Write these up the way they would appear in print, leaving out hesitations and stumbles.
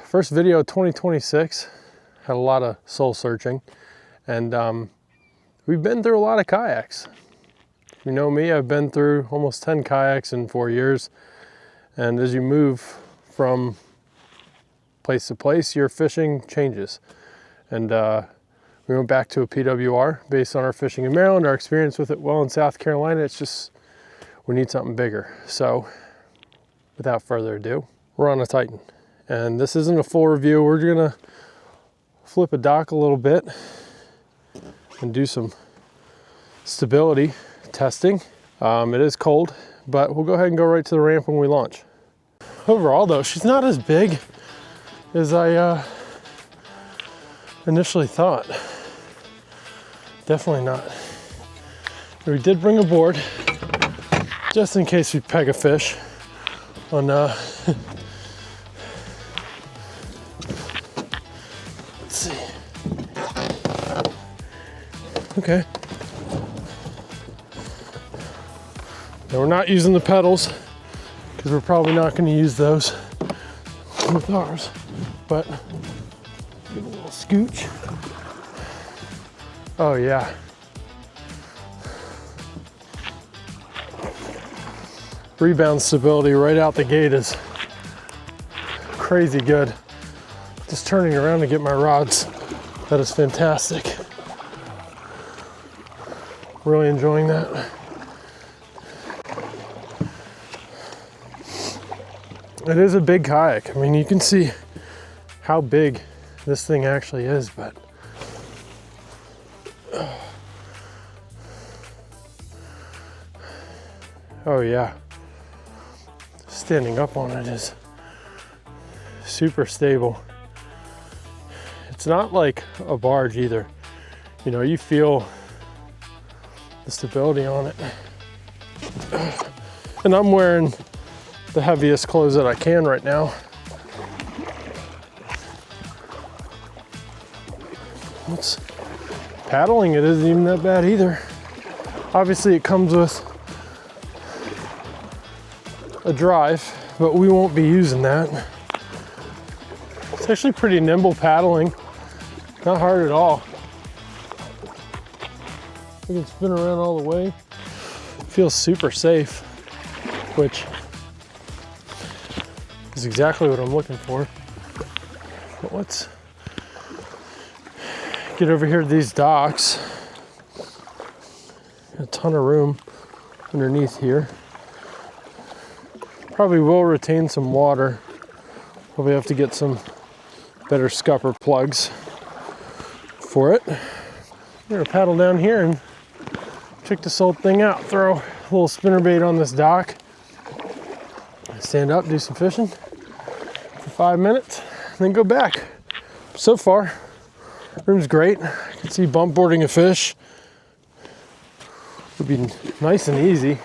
first video of 2026. Had a lot of soul searching, and we've been through a lot of kayaks. If you know me, I've been through almost 10 kayaks in 4 years. And as you move from place to place, your fishing changes. And we went back to a PWR based on our fishing in Maryland, our experience with it well in South Carolina. It's just, we need something bigger. So without further ado, we're on a Titan. And this isn't a full review. We're gonna flip a dock a little bit and do some stability testing. It is cold, but we'll go ahead and go right to the ramp when we launch. Overall though, she's not as big as I initially thought. Definitely not. We did bring a board just in case we peg a fish on let's see. Okay. Now we're not using the pedals because we're probably not going to use those with ours, but give it a little scooch. Oh yeah. Rebound stability right out the gate is crazy good. Just turning around to get my rods, that is fantastic. Really enjoying that. It is a big kayak. I mean, you can see how big this thing actually is, but oh yeah. Standing up on it is super stable. It's not like a barge either. You know, you feel the stability on it. And I'm wearing the heaviest clothes that I can right now. It's paddling, it isn't even that bad either. Obviously it comes with a drive, but we won't be using that. It's actually pretty nimble paddling, not hard at all. We can spin around all the way. Feels super safe, which is exactly what I'm looking for. But let's get over here to these docks. A ton of room underneath here. Probably will retain some water. Probably have to get some better scupper plugs for it. I'm gonna paddle down here and check this old thing out. Throw a little spinnerbait on this dock. Stand up, do some fishing for 5 minutes, then go back. So far, room's great. I can see bump boarding a fish would be nice and easy.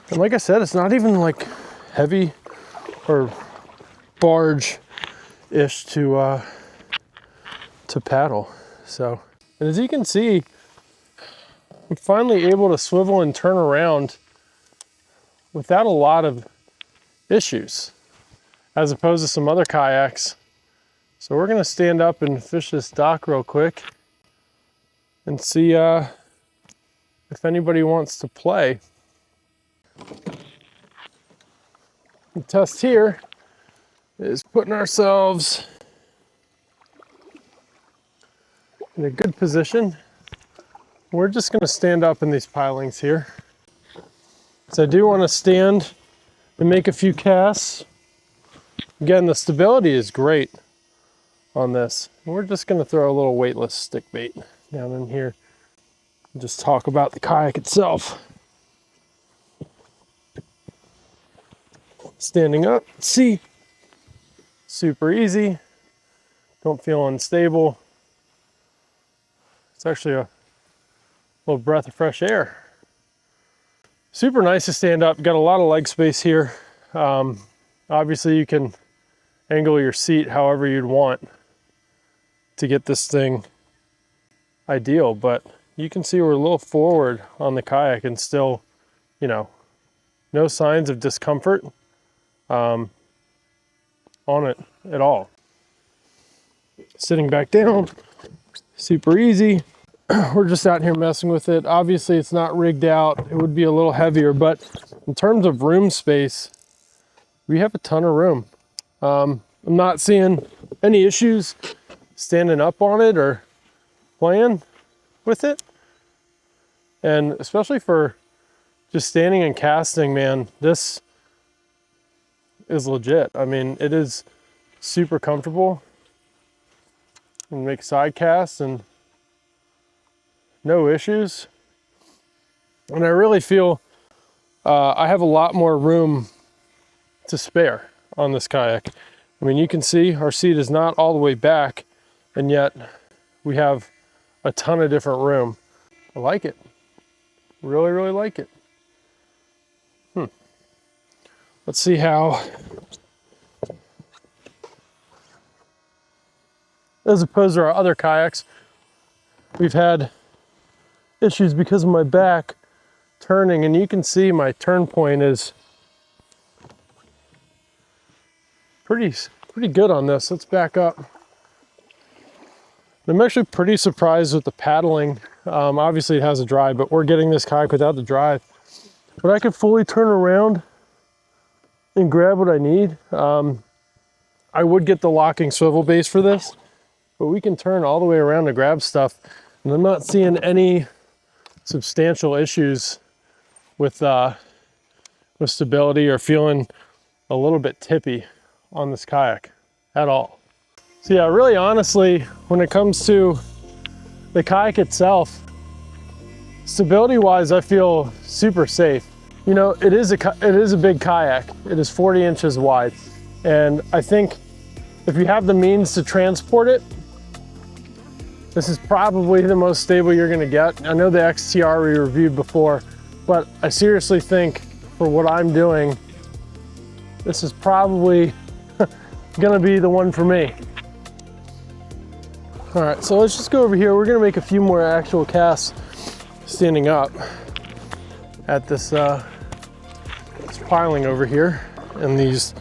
And like I said, it's not even like heavy or barge-ish to paddle. So, and as you can see, I'm finally able to swivel and turn around without a lot of issues, as opposed to some other kayaks. So we're gonna stand up and fish this dock real quick and see if anybody wants to play. The test here is putting ourselves in a good position. We're just gonna stand up in these pilings here. So I do wanna stand and make a few casts. Again, the stability is great on this. We're just gonna throw a little weightless stick bait down in here and just talk about the kayak itself. Standing up, see, super easy. Don't feel unstable. It's actually a little breath of fresh air. Super nice to stand up. Got a lot of leg space here. Obviously you can angle your seat however you'd want to get this thing ideal, but you can see we're a little forward on the kayak and still, you know, no signs of discomfort. on it at all. Sitting back down, super easy. We're just out here messing with it. Obviously it's not rigged out. It would be a little heavier, but in terms of room space, we have a ton of room. I'm not seeing any issues standing up on it or playing with it. And especially for just standing and casting, man, this is legit. I mean, it is super comfortable. You can make side casts and no issues. And I really feel I have a lot more room to spare on this kayak. I mean, you can see our seat is not all the way back, and yet we have a ton of different room. I like it. Really, really like it. Let's see how, as opposed to our other kayaks, we've had issues because of my back turning, and you can see my turn point is pretty good on this. Let's back up. I'm actually pretty surprised with the paddling. Obviously it has a drive, but we're getting this kayak without the drive. But I could fully turn around and grab what I need. I would get the locking swivel base for this, but we can turn all the way around to grab stuff. And I'm not seeing any substantial issues with stability or feeling a little bit tippy on this kayak at all. So yeah, really honestly, when it comes to the kayak itself, stability wise, I feel super safe. You know, it is a big kayak. It is 40 inches wide. And I think if you have the means to transport it, this is probably the most stable you're gonna get. I know the XTR we reviewed before, but I seriously think for what I'm doing, this is probably gonna be the one for me. All right, so let's just go over here. We're gonna make a few more actual casts standing up at this, this piling over here and this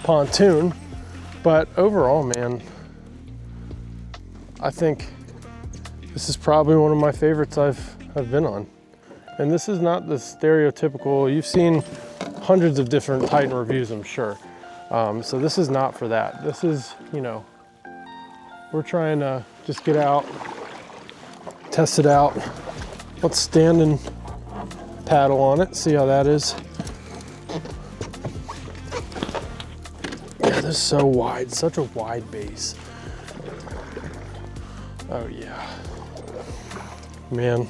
pontoon. But overall, man, I think this is probably one of my favorites I've been on. And this is not the stereotypical, you've seen hundreds of different Titan reviews, I'm sure. So this is not for that. This is, you know, we're trying to just get out, test it out. Let's stand and paddle on it, see how that is. Yeah, this is so wide, such a wide base. Oh yeah, man.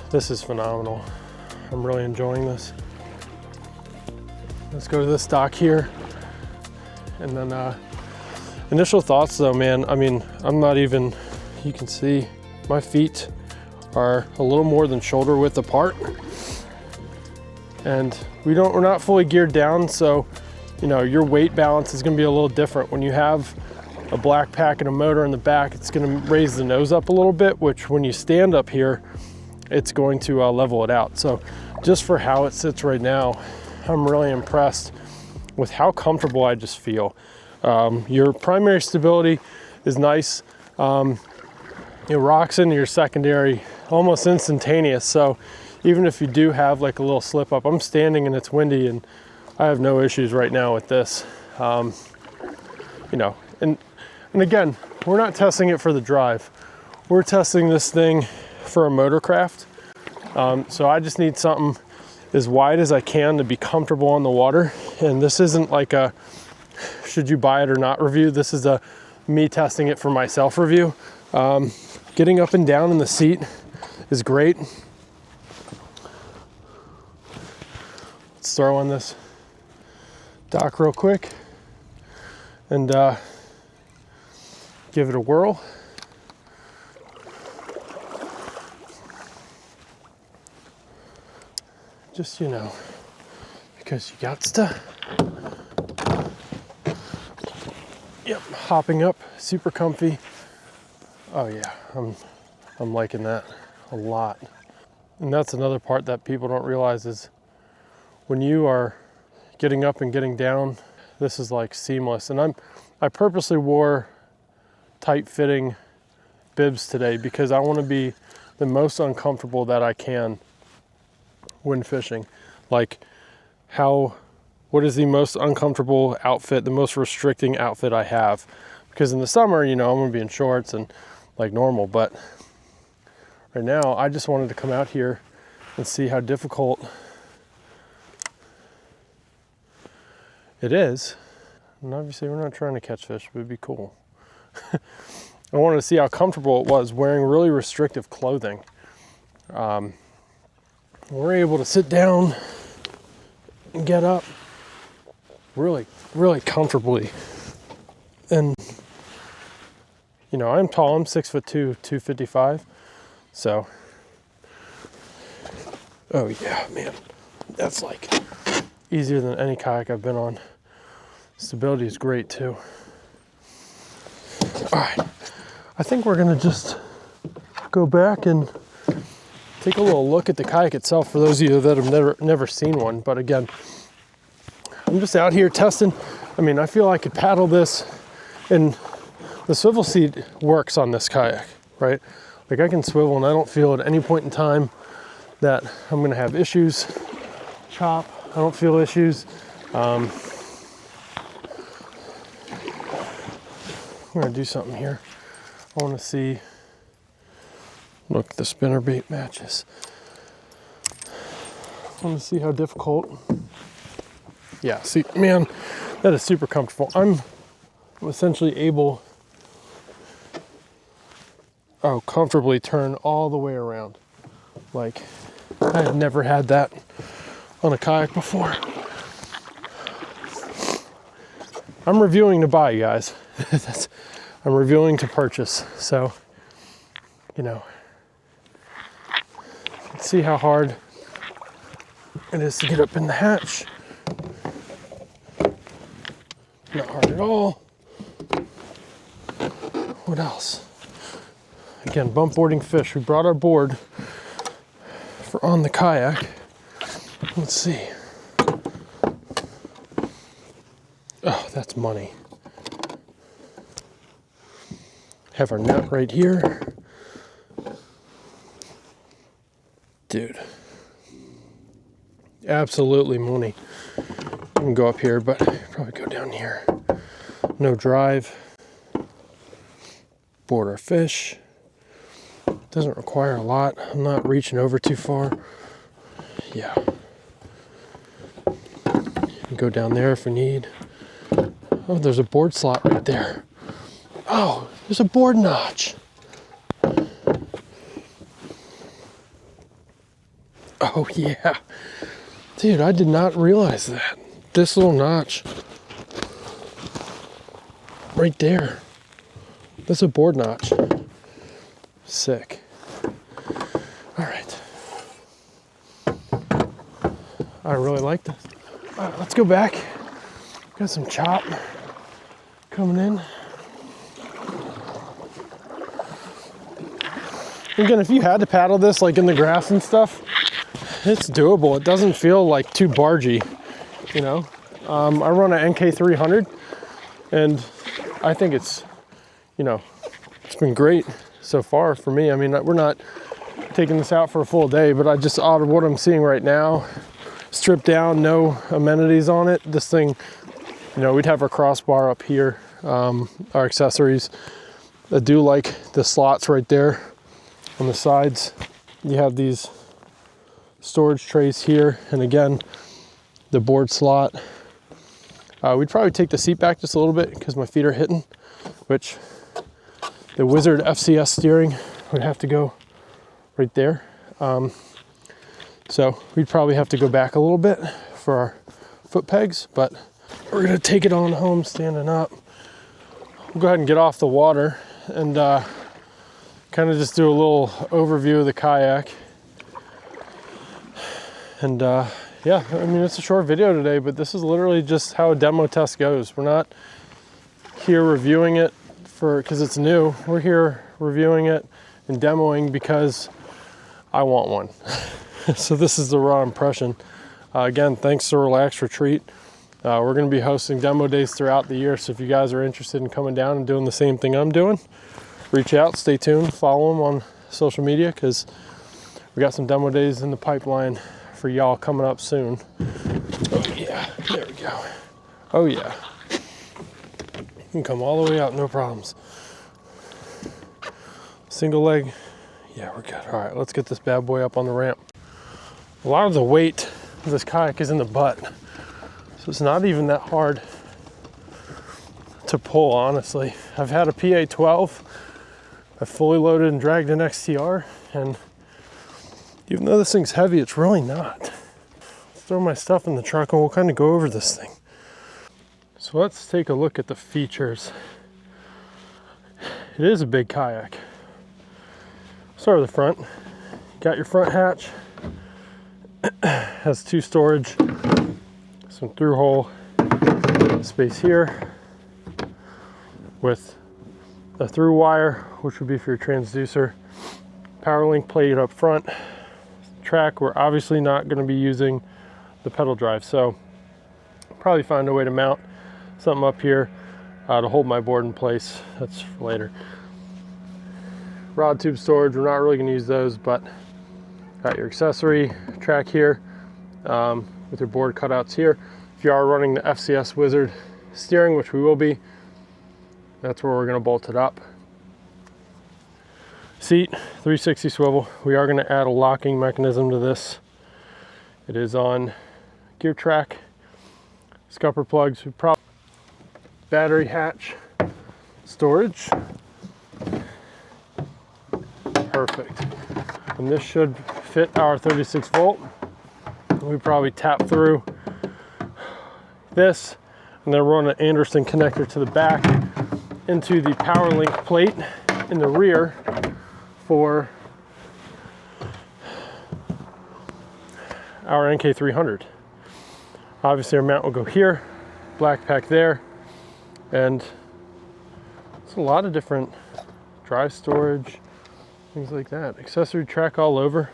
This is phenomenal. I'm really enjoying this. Let's go to this dock here. And then initial thoughts though, man, I mean, I'm not even, you can see my feet are a little more than shoulder width apart. And we're not fully geared down, so you know, your weight balance is gonna be a little different. When you have a black pack and a motor in the back, it's gonna raise the nose up a little bit, which when you stand up here, it's going to level it out. So just for how it sits right now, I'm really impressed with how comfortable I just feel. Your primary stability is nice. It rocks into your secondary almost instantaneous. So even if you do have like a little slip up, I'm standing and it's windy and I have no issues right now with this. You know, and again, we're not testing it for the drive. We're testing this thing for a motorcraft. So I just need something as wide as I can to be comfortable on the water. And this isn't like a should you buy it or not review. This is a me testing it for myself review. Getting up and down in the seat is great. Let's throw on this dock real quick and give it a whirl. Just, you know, because you got to. Yep, hopping up, super comfy. Oh yeah, I'm liking that a lot. And that's another part that people don't realize is when you are getting up and getting down, this is like seamless. And I purposely wore tight fitting bibs today because I want to be the most uncomfortable that I can when fishing. Like what is the most uncomfortable outfit, the most restricting outfit I have? Because in the summer, you know, I'm gonna be in shorts and like normal, but right now I just wanted to come out here and see how difficult it is. And obviously we're not trying to catch fish, but it'd be cool. I wanted to see how comfortable it was wearing really restrictive clothing. We're able to sit down and get up really, really comfortably. And, you know, I'm tall, I'm 6'2", 255. So, oh yeah, man, that's like easier than any kayak I've been on. Stability is great too. All right, I think we're gonna just go back and take a little look at the kayak itself for those of you that have never seen one. But again, I'm just out here testing. I mean, I feel I could paddle this, and the swivel seat works on this kayak, right? Like I can swivel and I don't feel at any point in time that I'm gonna have issues. Chop, I don't feel issues. I'm gonna do something here. I wanna see, look, the spinnerbait matches. I wanna see how difficult. Yeah, see, man, that is super comfortable. I'm essentially able, comfortably turn all the way around. Like, I have never had that on a kayak before. I'm reviewing to buy, you guys. I'm reviewing to purchase. So, you know, see how hard it is to get up in the hatch. Not hard at all. What else? Again, bump boarding fish. We brought our board for on the kayak. Let's see. Oh, that's money. Have our net right here. Dude. Absolutely money. I can go up here, but probably go down here. No drive. Board our fish. Doesn't require a lot. I'm not reaching over too far. Yeah. Go down there if we need. Oh, there's a board slot right there. Oh, there's a board notch. Oh yeah. Dude, I did not realize that. This little notch right there. That's a board notch. Sick. All right. I really like this. All right, let's go back. Got some chop coming in. Again, if you had to paddle this like in the grass and stuff, it's doable. It doesn't feel like too bargy, you know. I run an NK300 and I think it's, you know, it's been great so far for me. I mean, we're not taking this out for a full day, but I just, out of what I'm seeing right now, stripped down, no amenities on it. This thing, you know, we'd have our crossbar up here, our accessories. I do like the slots right there on the sides. You have these storage trays here, and again, the board slot. We'd probably take the seat back just a little bit because my feet are hitting, which the Wizard FCS steering would have to go right there. So we'd probably have to go back a little bit for our foot pegs, but we're gonna take it on home standing up. We'll go ahead and get off the water and kind of just do a little overview of the kayak. And yeah, I mean, it's a short video today, but this is literally just how a demo test goes. We're not here reviewing it because it's new. We're here reviewing it and demoing because I want one. So this is the raw impression. Again, thanks to Relax Retreat. We're going to be hosting demo days throughout the year. So if you guys are interested in coming down and doing the same thing I'm doing, reach out, stay tuned, follow them on social media, because we got some demo days in the pipeline for y'all coming up soon. Oh yeah, there we go. Oh yeah. You can come all the way out, no problems. Single leg, yeah, we're good. All right, let's get this bad boy up on the ramp. A lot of the weight of this kayak is in the butt, so it's not even that hard to pull, honestly. I've had a PA-12, I've fully loaded and dragged an XTR, and even though this thing's heavy, it's really not. Let's throw my stuff in the truck and we'll kind of go over this thing. So let's take a look at the features. It is a big kayak. Start with the front. Got your front hatch. Has 2 storage, some through hole space here with a through wire, which would be for your transducer. Power link plate up front. Track, we're obviously not going to be using the pedal drive, so probably find a way to mount something up here to hold my board in place. That's for later. Rod tube storage, we're not really going to use those, but got your accessory track here with your board cutouts here. If you are running the FCS Wizard steering, which we will be, that's where we're going to bolt it up. Seat, 360 swivel. We are going to add a locking mechanism to this. It is on gear track. Scupper plugs, battery hatch, storage. Perfect. And this should fit our 36 volt. We probably tap through this and then run an Anderson connector to the back into the power link plate in the rear for our NK300. Obviously our mount will go here, black pack there, and it's a lot of different drive storage, things like that. Accessory track all over.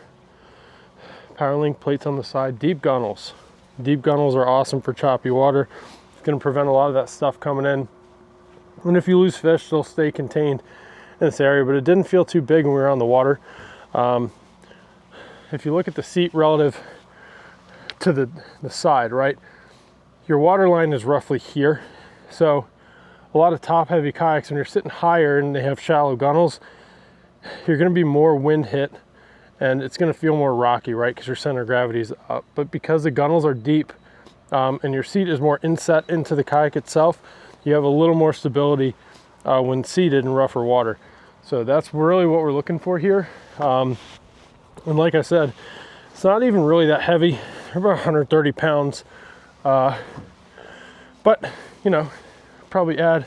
Power link plates on the side. Deep gunnels. Deep gunnels are awesome for choppy water. It's going to prevent a lot of that stuff coming in. And if you lose fish, they'll stay contained in this area, but it didn't feel too big when we were on the water. If you look at the seat relative to the side, right, your water line is roughly here. So a lot of top heavy kayaks, when you're sitting higher and they have shallow gunnels, you're going to be more wind hit and it's going to feel more rocky, right, because your center of gravity is up. But because the gunnels are deep and your seat is more inset into the kayak itself, you have a little more stability when seated in rougher water. So that's really what we're looking for here. And like I said, it's not even really that heavy. They're about 130 pounds. But, you know, probably add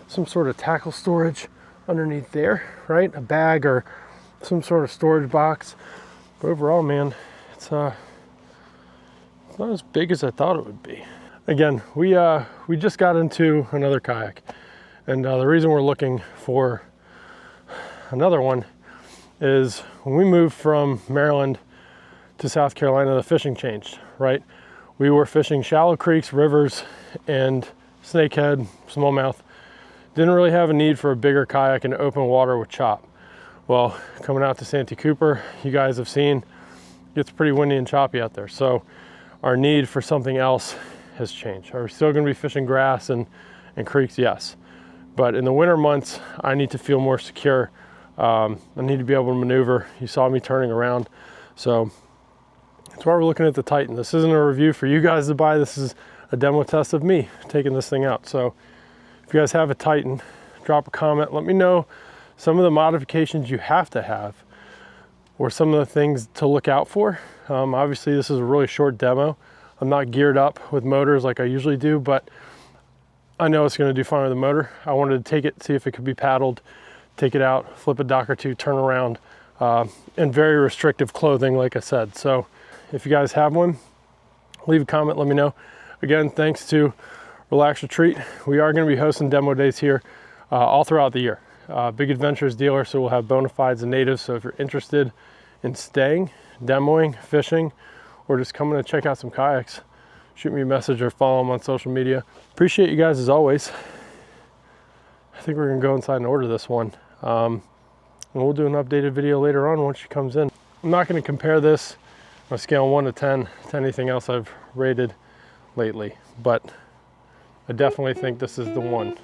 some sort of tackle storage underneath there, right? A bag or some sort of storage box. But overall, man, it's not as big as I thought it would be. Again, we just got into another kayak, and the reason we're looking for another one is when we moved from Maryland to South Carolina, the fishing changed, right? We were fishing shallow creeks, rivers, and snakehead, smallmouth. Didn't really have a need for a bigger kayak in open water with chop. Well, coming out to Santee Cooper, you guys have seen, it gets pretty windy and choppy out there. So our need for something else has changed. Are we still going to be fishing grass and creeks? Yes. But in the winter months, I need to feel more secure. I need to be able to maneuver. You saw me turning around. So that's why we're looking at the Titan. This isn't a review for you guys to buy. This is a demo test of me taking this thing out. So if you guys have a Titan, drop a comment. Let me know some of the modifications you have to have or some of the things to look out for. Obviously, this is a really short demo. I'm not geared up with motors like I usually do, but I know it's going to do fine with the motor. I wanted to take it, see if it could be paddled, take it out, flip a dock or two, turn around, and very restrictive clothing, like I said. So if you guys have one, leave a comment, let me know. Again, thanks to Relax Retreat. We are going to be hosting demo days here all throughout the year. Big Adventures dealer, so we'll have bona fides and natives. So if you're interested in staying, demoing, fishing, or just coming to check out some kayaks, shoot me a message or follow them on social media. Appreciate you guys as always. I think we're gonna go inside and order this one. And we'll do an updated video later on once she comes in. I'm not gonna compare this on a scale of 1 to 10 to anything else I've rated lately, but I definitely think this is the one.